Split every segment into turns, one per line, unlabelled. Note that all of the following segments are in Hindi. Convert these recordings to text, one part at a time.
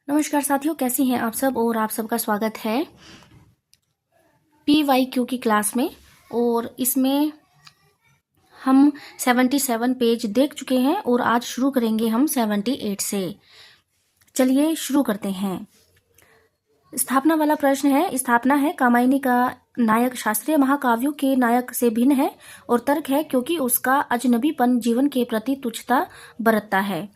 नमस्कार साथियों, कैसी हैं आप सब। और आप सबका स्वागत है PYQ की क्लास में। और इसमें हम 77 पेज देख चुके हैं और आज शुरू करेंगे हम 78 से। चलिए शुरू करते हैं। स्थापना वाला प्रश्न है। स्थापना है कामायनी का नायक शास्त्रीय महाकाव्यों के नायक से भिन्न है, और तर्क है क्योंकि उसका अजनबीपन जीवन के प्रति तुच्छता बरतता है।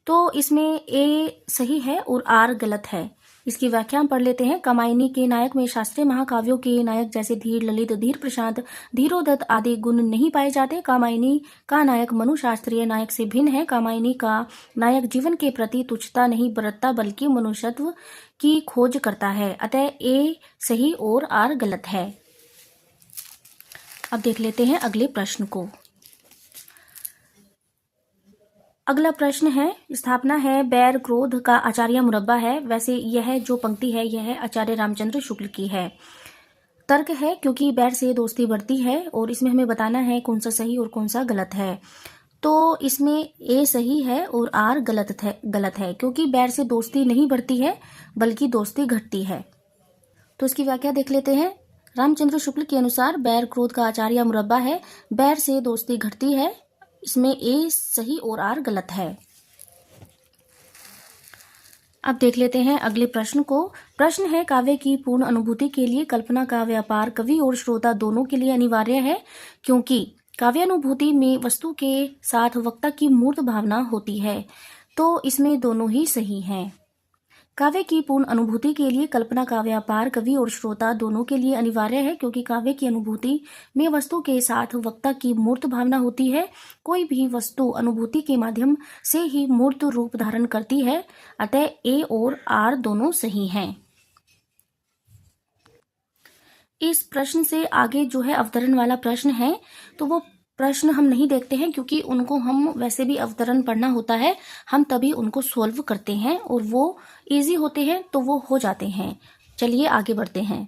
तो इसमें ए सही है और आर गलत है। इसकी व्याख्या हम पढ़ लेते हैं। कामायनी के नायक में शास्त्रीय महाकाव्यों के नायक जैसे धीर, ललित, धीर प्रशांत, धीरोदत्त आदि गुण नहीं पाए जाते। कामायनी का नायक मनु शास्त्रीय नायक से भिन्न है। कामायनी का नायक जीवन के प्रति तुच्छता नहीं बरतता बल्कि मनुष्यत्व की खोज करता है। अतः ए सही और आर गलत है। अब देख लेते हैं अगले प्रश्न को। अगला प्रश्न है। स्थापना है बैर क्रोध का आचार्य मुरब्बा है। वैसे यह जो पंक्ति है यह आचार्य रामचंद्र शुक्ल की है। तर्क है क्योंकि बैर से दोस्ती बढ़ती है, और इसमें हमें बताना है कौन सा सही और कौन सा गलत है। तो इसमें ए सही है और आर गलत है क्योंकि बैर से दोस्ती नहीं बढ़ती है बल्कि दोस्ती घटती है। तो इसकी व्याख्या देख लेते हैं। रामचंद्र शुक्ल के अनुसार बैर क्रोध का आचार्य मुरब्बा है। बैर से दोस्ती घटती है। इसमें ए सही और आर गलत है। अब देख लेते हैं अगले प्रश्न को। प्रश्न है काव्य की पूर्ण अनुभूति के लिए कल्पना का व्यापार कवि और श्रोता दोनों के लिए अनिवार्य है, क्योंकि काव्यानुभूति में वस्तु के साथ वक्ता की मूर्त भावना होती है। तो इसमें दोनों ही सही हैं। काव्य की पूर्ण अनुभूति के लिए कल्पना का व्यापार कवि और श्रोता दोनों के लिए अनिवार्य है, क्योंकि काव्य की अनुभूति में वस्तु के साथ वक्ता की मूर्त भावना होती है। कोई भी वस्तु अनुभूति के माध्यम से ही मूर्त रूप धारण करती है। अतः ए और आर दोनों सही हैं। इस प्रश्न से आगे जो है अवतरण वाला प्रश्न है, तो वो प्रश्न हम नहीं देखते हैं क्योंकि उनको हम वैसे भी अवतरण पढ़ना होता है, हम तभी उनको सॉल्व करते हैं और वो इजी होते हैं तो वो हो जाते हैं। चलिए आगे बढ़ते हैं।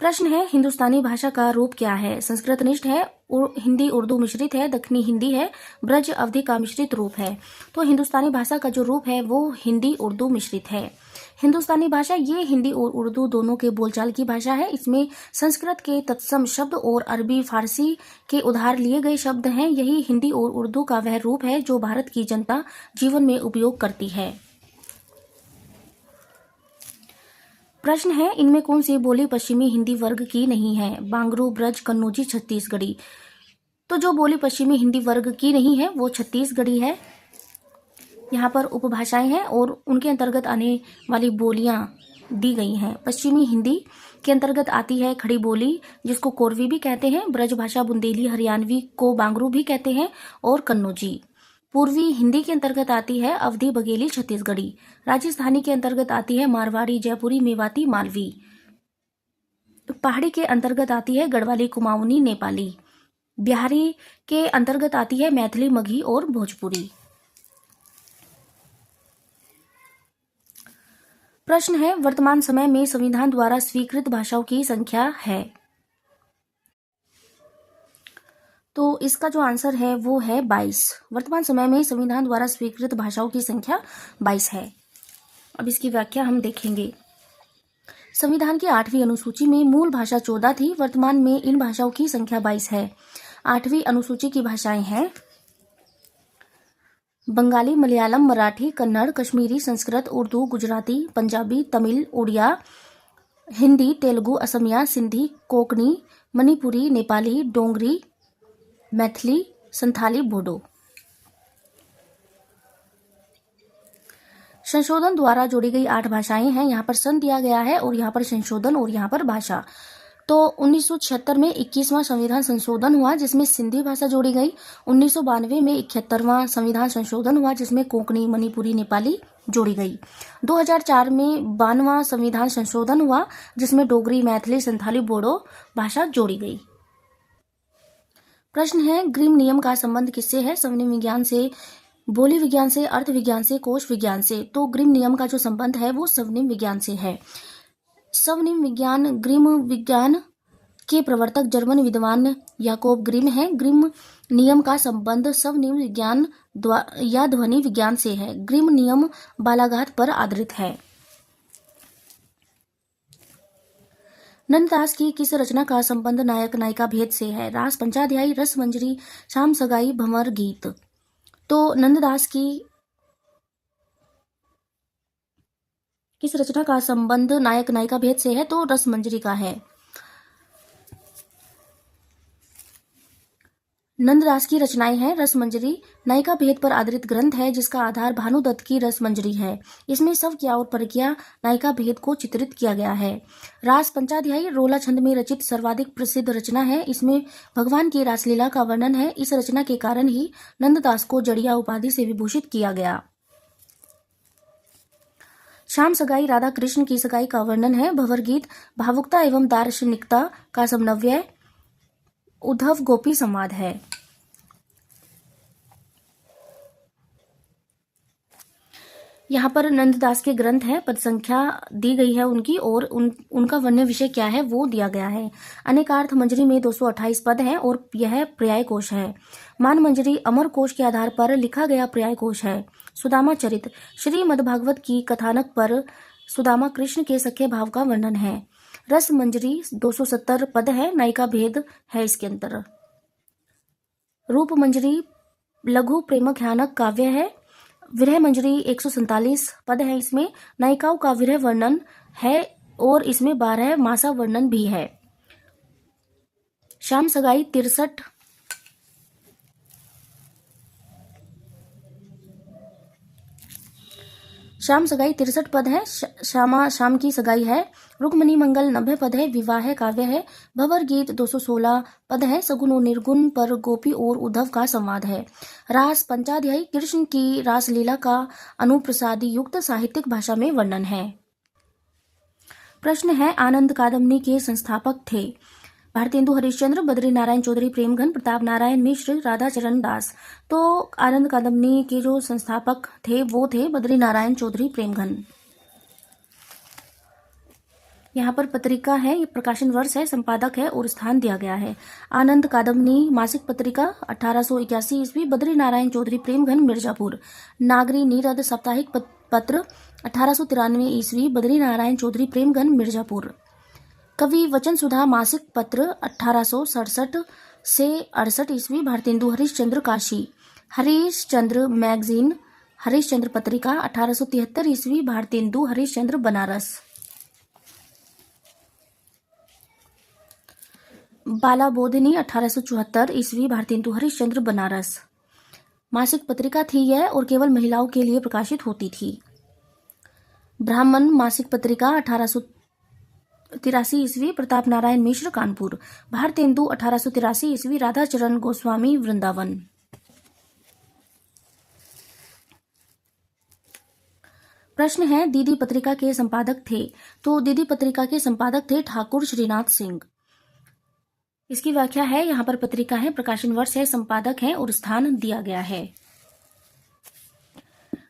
प्रश्न है हिंदुस्तानी भाषा का रूप क्या है। संस्कृतनिष्ठ है, हिंदी उर्दू मिश्रित है, दक्षिणी हिंदी है, ब्रज अवधि का मिश्रित रूप है। तो हिंदुस्तानी भाषा का जो रूप है वो हिंदी उर्दू मिश्रित है। हिंदुस्तानी भाषा ये हिंदी और उर्दू दोनों के बोलचाल की भाषा है। इसमें संस्कृत के तत्सम शब्द और अरबी फारसी के उधार लिए गए शब्द हैं। यही हिंदी और उर्दू का वह रूप है जो भारत की जनता जीवन में उपयोग करती है। प्रश्न है इनमें कौन सी बोली पश्चिमी हिंदी वर्ग की नहीं है। बांगरू, ब्रज, कन्नौजी, छत्तीसगढ़ी। तो जो बोली पश्चिमी हिंदी वर्ग की नहीं है वो छत्तीसगढ़ी है। यहाँ पर उपभाषाएं हैं और उनके अंतर्गत आने वाली बोलियां दी गई हैं। पश्चिमी हिंदी के अंतर्गत आती है खड़ी बोली, जिसको कोरवी भी कहते हैं। ब्रज भाषा बुंदेली हरियाणवी को बांगरू भी कहते हैं, और कन्नौजी। पूर्वी हिंदी के अंतर्गत आती है अवधी, बघेली, छत्तीसगढ़ी। राजस्थानी के अंतर्गत आती है मारवाड़ी, जयपुरी, मेवाती, मालवी। पहाड़ी के अंतर्गत आती है गढ़वाली, कुमाऊनी, नेपाली। बिहारी के अंतर्गत आती है मैथिली, मगही और भोजपुरी। प्रश्न है वर्तमान समय में संविधान द्वारा स्वीकृत भाषाओं की संख्या है। तो इसका जो आंसर है वो है 22। वर्तमान समय में संविधान द्वारा स्वीकृत भाषाओं की संख्या 22 है। अब इसकी व्याख्या हम देखेंगे। संविधान की 8वीं अनुसूची में मूल भाषा 14 थी। वर्तमान में इन भाषाओं की संख्या 22 है। 8वीं अनुसूची की भाषाएं हैं बंगाली, मलयालम, मराठी, कन्नड़, कश्मीरी, संस्कृत, उर्दू, गुजराती, पंजाबी, तमिल, उड़िया, हिंदी, तेलुगु, असमिया, सिंधी, कोंकणी, मणिपुरी, नेपाली, डोंगरी, मैथिली, संथाली, बोडो। संशोधन द्वारा जोड़ी गई 8 भाषाएं हैं। यहाँ पर सन दिया गया है और यहाँ पर संशोधन और यहाँ पर भाषा। तो 1976 में 21वां संविधान संशोधन हुआ जिसमें सिंधी भाषा जोड़ी गई। 1992 में 71वां संविधान संशोधन हुआ जिसमें कोंकणी, मणिपुरी, नेपाली जोड़ी गई। 2004 में 92वां संविधान संशोधन हुआ जिसमें डोगरी, मैथिली, संथाली, बोडो भाषा जोड़ी गई। प्रश्न है ग्रिम नियम का संबंध किससे है। स्वनिम विज्ञान से, बोली विज्ञान से, अर्थ विज्ञान से, कोश विज्ञान से। तो ग्रिम नियम का जो संबंध है वो स्वनिम विज्ञान से है। स्वनिम विज्ञान ग्रिम विज्ञान के प्रवर्तक जर्मन विद्वान याकोब ग्रिम है। ग्रिम नियम का संबंध स्वनियम विज्ञान या ध्वनि विज्ञान से है। ग्रिम नियम बालाघात पर आधारित है। नंददास की किस रचना का संबंध नायक नायिका भेद से है? रास पंचाध्यायी, रस मंजरी, शाम सगाई, भंवर गीत। तो नंददास की किस रचना का संबंध नायक नायिका भेद से है? तो रस मंजरी का है। नंददास की रचनाएं हैं रसमंजरी नायिका भेद पर आधारित ग्रंथ है जिसका आधार भानुदत्त की रसमंजरी है। इसमें स्वकिया और परकिया नायिका भेद को चित्रित किया गया है। रास पंचाध्यायी रोला छंद में रचित सर्वाधिक प्रसिद्ध रचना है। इसमें भगवान की रासलीला का वर्णन है। इस रचना के कारण ही नंददास को जड़िया उपाधि से विभूषित किया गया। शाम सगाई राधा कृष्ण की सगाई का वर्णन है। भंवर गीत भावुकता एवं दार्शनिकता का समन्वय उद्धव गोपी संवाद है। यहाँ पर नंददास के ग्रंथ है, पद संख्या दी गई है उनकी और उनका वर्ण्य विषय क्या है वो दिया गया है। अनेकार्थ मंजरी में 228 पद हैं और यह पर्याय कोश है। मान मंजरी अमर कोश के आधार पर लिखा गया पर्याय कोश है। सुदामा चरित श्रीमद्भागवत की कथानक पर सुदामा कृष्ण के सख्य भाव का वर्णन है। रस मंजरी 270 पद है, नायिका भेद है इसके अंतर। रूप मंजरी लघु प्रेमख्यानक काव्य है। विरह मंजरी 147 पद है, इसमें नायिकाओं का विरह वर्णन है और इसमें 12 मासा वर्णन भी है। शाम सगाई 63 पद है। शाम की सगाई है। रुक्मणी मंगल 90 पद है। विवाह काव्य है। भंवर गीत 216 पद है। सगुन और निर्गुण पर गोपी और उद्धव का संवाद है। रास पंचाध्यायी कृष्ण की रासलीला का अनुप्रसादी युक्त साहित्यिक भाषा में वर्णन है। प्रश्न है आनंद कादम्बनी के संस्थापक थे? भारतेंदु हरिश्चंद्र, बद्री नारायण चौधरी प्रेमघन, प्रताप नारायण मिश्र, राधा चरण दास। तो आनंद कादम्बनी के जो संस्थापक थे वो थे बद्री नारायण चौधरी प्रेमघन। यहाँ पर पत्रिका है, ये प्रकाशन वर्ष है, संपादक है और स्थान दिया गया है। आनंद कादम्बनी मासिक पत्रिका 1881 ईस्वी, बद्री नारायण चौधरी प्रेमघन मिर्जापुर। नागरी नीरद साप्ताहिक पत्र 1893 ईस्वी, बद्री नारायण चौधरी प्रेमघन मिर्जापुर। कवि वचन सुधा मासिक पत्र 1867 से 68 ईस्वी, भारतेंदु हरिश्चंद्र काशी। हरिश्चंद्र मैगजीन हरिश्चंद्र पत्रिका 1873 ईस्वी, भारतेंदु हरिश्चंद्र बनारस। बाला बोधिनी 1874 ईस्वी, भारतेंदु हरिश्चंद्र बनारस। मासिक पत्रिका थी यह और केवल महिलाओं के लिए प्रकाशित होती थी। ब्राह्मण मासिक पत्रिका 1883 ईस्वी, प्रताप नारायण मिश्र कानपुर। भारतेंदु 1883 ईस्वी, राधा चरण गोस्वामी वृंदावन। प्रश्न है दीदी पत्रिका के संपादक थे? तो दीदी पत्रिका के संपादक थे ठाकुर श्रीनाथ सिंह। इसकी व्याख्या है, यहाँ पर पत्रिका है, प्रकाशन वर्ष है, संपादक है और स्थान दिया गया है।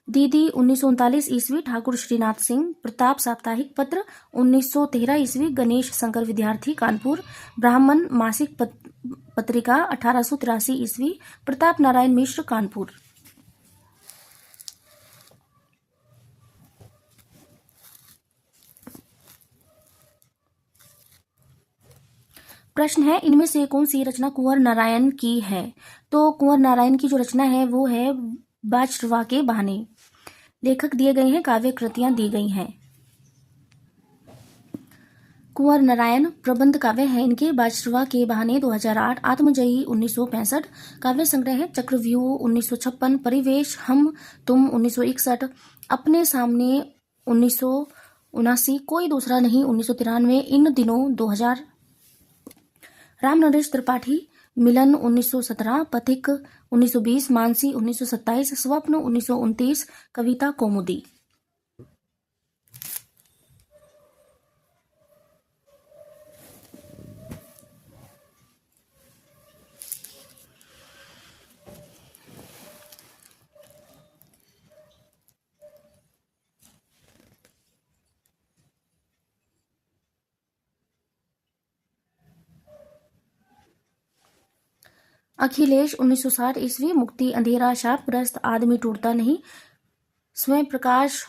दीदी 1939 ईस्वी, ठाकुर श्रीनाथ सिंह। प्रताप साप्ताहिक पत्र 1913 ईस्वी, गणेश शंकर विद्यार्थी कानपुर। ब्राह्मण मासिक पत्रिका 1883 ईस्वी, प्रताप नारायण मिश्र कानपुर। प्रश्न है इनमें से कौन सी रचना कुंवर नारायण की है? तो कुंवर नारायण की जो रचना है वो है बादशाह के बहाने। लेखक दिए गए हैं, काव्य कृतियां दी गई हैं। कुंवर नारायण प्रबंध काव्य है इनके। बादशाह के बहाने 2008, आत्मजयी 1965, काव्य संग्रह है चक्रव्यूह 1956, परिवेश हम तुम 1961, अपने सामने 1979, कोई दूसरा नहीं 1993, इन दिनों 2000, राम नरेश त्रिपाठी, मिलन 1917, पथिक 1920, मानसी 1927, स्वप्न 1929, कविता कौमुदी। अखिलेश 1960 ईस्वी, मुक्ति अंधेरा शापग्रस्त आदमी टूटता नहीं। स्वयं प्रकाश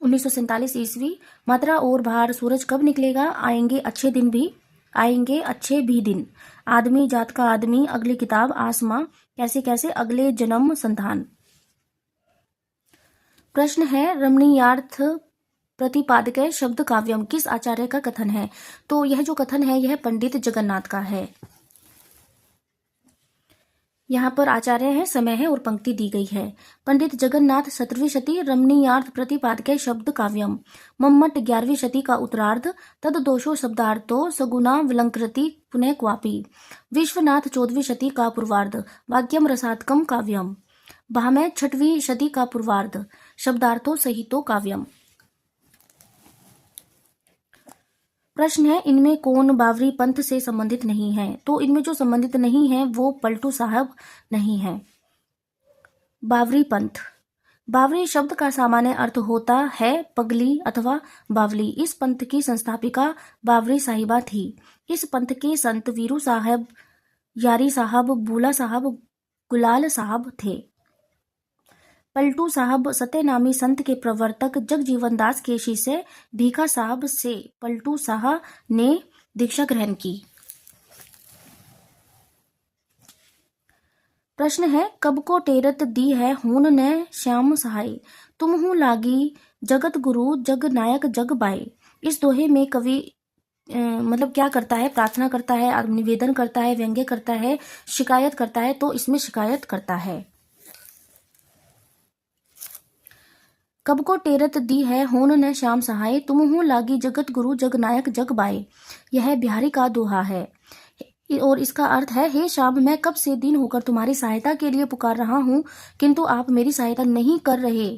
1947 ईस्वी, मात्रा और भार सूरज कब निकलेगा, आएंगे अच्छे दिन भी, आएंगे अच्छे भी दिन, आदमी जात का आदमी, अगली किताब आसमां, कैसे कैसे, अगले जन्म, संतान। प्रश्न है रमणीयार्थ प्रतिपादक शब्द काव्यम किस आचार्य का कथन है। तो यह जो कथन है यह पंडित जगन्नाथ का है। यहाँ पर आचार्य है, समय है और पंक्ति दी गई है। पंडित जगन्नाथ 17वीं शती, रमणीयार्थ प्रतिपादक शब्द काव्यम। मम्मट 11वीं शती का उत्तरार्ध, तद दोषो शब्दार्थो सगुना विलंकृति पुनः क्वापि। विश्वनाथ 14वीं शती का पूर्वार्ध, वाक्यम रसात्मकम काव्यम। भामह 6वीं शती का पूर्वार्ध, शब्दार्थो सहितो काव्यम। प्रश्न है इनमें कौन बावरी पंथ से संबंधित नहीं है। तो इनमें जो संबंधित नहीं है वो पलटू साहब नहीं है। बावरी पंथ, बावरी शब्द का सामान्य अर्थ होता है पगली अथवा बावली। इस पंथ की संस्थापिका बावरी साहिबा थी। इस पंथ के संत वीरू साहब, यारी साहब, बूला साहब, गुलाल साहब थे। पलटू साहब सत्यनामी संत के प्रवर्तक जगजीवन दास के शिष्य भीखा साहब से पलटू साह ने दीक्षा ग्रहण की। प्रश्न है कब को टेरत दी है हून न श्याम सहाय, तुम हूं लागी जगत गुरु जग नायक जग बाय। इस दोहे में कवि मतलब क्या करता है, प्रार्थना करता है, निवेदन करता है, व्यंग्य करता है, शिकायत करता है। तो इसमें शिकायत करता है। कब को टेरत दी है होन न श्याम सहाय, तुम हूं लागी जगत गुरु जग नायक जग बाय। यह बिहारी का दोहा है और इसका अर्थ है हे श्याम, मैं कब से दिन होकर तुम्हारी सहायता के लिए पुकार रहा हूं किंतु आप मेरी सहायता नहीं कर रहे।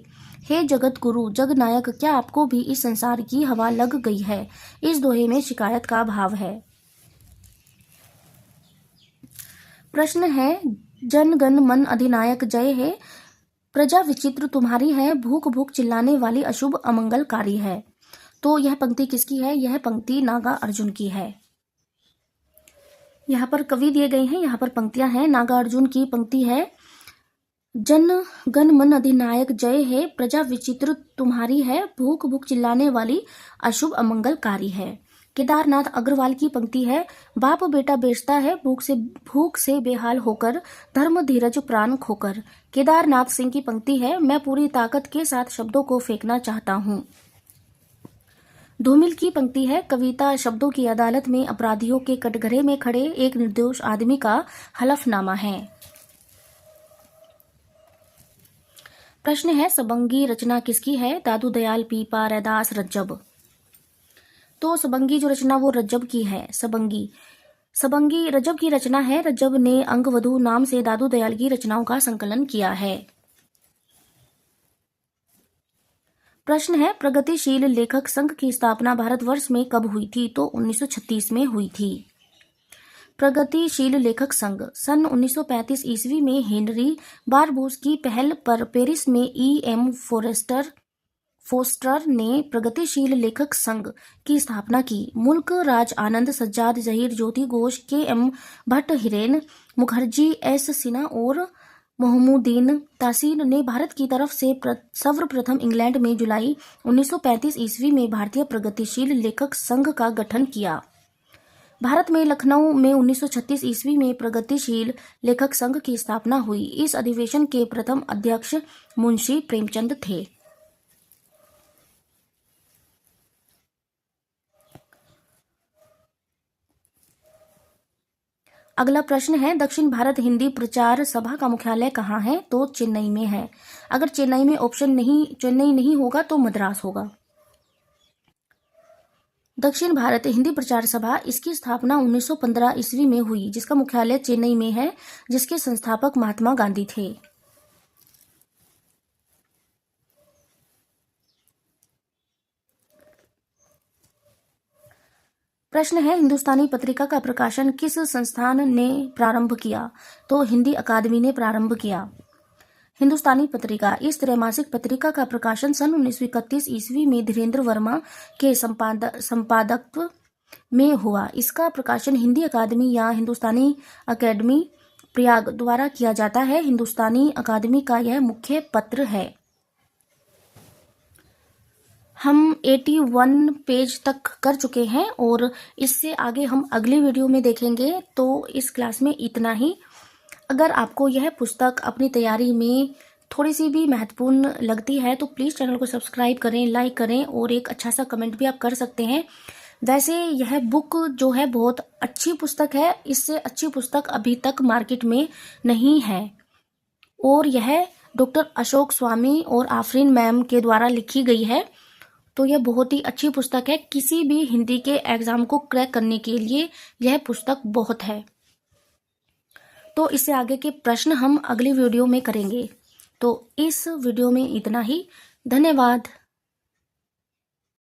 हे जगत गुरु जग नायक, क्या आपको भी इस संसार की हवा लग गई है। इस दोहे में शिकायत का भाव है। प्रश्न है जन गण मन अधिनायक जय है, प्रजा विचित्र तुम्हारी है, भूख भूख चिल्लाने वाली अशुभ अमंगलकारी है। तो यह पंक्ति किसकी है, यह पंक्ति नागा अर्जुन की है। यहाँ पर कवि दिए गए हैं, यहाँ पर पंक्तियां हैं। नागा अर्जुन की पंक्ति है जन गण मन अधिनायक जय है, प्रजा विचित्र तुम्हारी है, भूख भूख चिल्लाने वाली अशुभ अमंगलकारी है। केदारनाथ अग्रवाल की पंक्ति है बाप बेटा बेचता है भूख से बेहाल होकर, धर्म धीरज प्राण खोकर। केदारनाथ सिंह की पंक्ति है मैं पूरी ताकत के साथ शब्दों को फेंकना चाहता हूँ। धूमिल की पंक्ति है कविता शब्दों की अदालत में अपराधियों के कटघरे में खड़े एक निर्दोष आदमी का हलफनामा है। प्रश्न है सबंगी रचना किसकी है, दादू दयाल पीपा रैदास रज्जब। तो सबंगी जो रचना वो रज्जब की है। सबंगी रज्जब की रचना है। रज्जब ने अंगवधु नाम से दादू दयाल की रचनाओं का संकलन किया है। प्रश्न है प्रगतिशील लेखक संघ की स्थापना भारतवर्ष में कब हुई थी। तो 1936 में हुई थी। प्रगतिशील लेखक संघ सन 1935 ईस्वी में हेनरी बारबूस की पहल पर पेरिस में E.M. फोस्टर ने प्रगतिशील लेखक संघ की स्थापना की। मुल्क राज आनंद, सज्जाद जहीर, ज्योति घोष, K.M. भट्ट, हिरेन मुखर्जी, S. सिन्हा और मोहम्मुद्दीन तासीर ने भारत की तरफ से सर्वप्रथम इंग्लैंड में जुलाई 1935 ईस्वी में भारतीय प्रगतिशील लेखक संघ का गठन किया। भारत में लखनऊ में 1936 ईस्वी में प्रगतिशील लेखक संघ की स्थापना हुई। इस अधिवेशन के प्रथम अध्यक्ष मुंशी प्रेमचंद थे। अगला प्रश्न है दक्षिण भारत हिंदी प्रचार सभा का मुख्यालय कहाँ है। तो चेन्नई में है। अगर चेन्नई में चेन्नई नहीं होगा तो मद्रास होगा। दक्षिण भारत हिंदी प्रचार सभा इसकी स्थापना 1915 ईस्वी में हुई, जिसका मुख्यालय चेन्नई में है, जिसके संस्थापक महात्मा गांधी थे। प्रश्न है हिंदुस्तानी पत्रिका का प्रकाशन किस संस्थान ने प्रारंभ किया। तो हिंदी अकादमी ने प्रारंभ किया। हिंदुस्तानी पत्रिका इस त्रैमासिक पत्रिका का प्रकाशन सन 1931 ईस्वी में धीरेन्द्र वर्मा के संपादकत्व में हुआ। इसका प्रकाशन हिंदी अकादमी या हिंदुस्तानी अकेडमी प्रयाग द्वारा किया जाता है। हिंदुस्तानी अकादमी का यह मुख्य पत्र है। हम 81 पेज तक कर चुके हैं और इससे आगे हम अगली वीडियो में देखेंगे। तो इस क्लास में इतना ही। अगर आपको यह पुस्तक अपनी तैयारी में थोड़ी सी भी महत्वपूर्ण लगती है तो प्लीज़ चैनल को सब्सक्राइब करें, लाइक करें और एक अच्छा सा कमेंट भी आप कर सकते हैं। वैसे यह बुक जो है बहुत अच्छी पुस्तक है। इससे अच्छी पुस्तक अभी तक मार्केट में नहीं है और यह डॉक्टर अशोक स्वामी और आफरीन मैम के द्वारा लिखी गई है। तो यह बहुत ही अच्छी पुस्तक है। किसी भी हिंदी के एग्जाम को क्रैक करने के लिए यह पुस्तक बहुत है। तो इससे आगे के प्रश्न हम अगली वीडियो में करेंगे। तो इस वीडियो में इतना ही। धन्यवाद।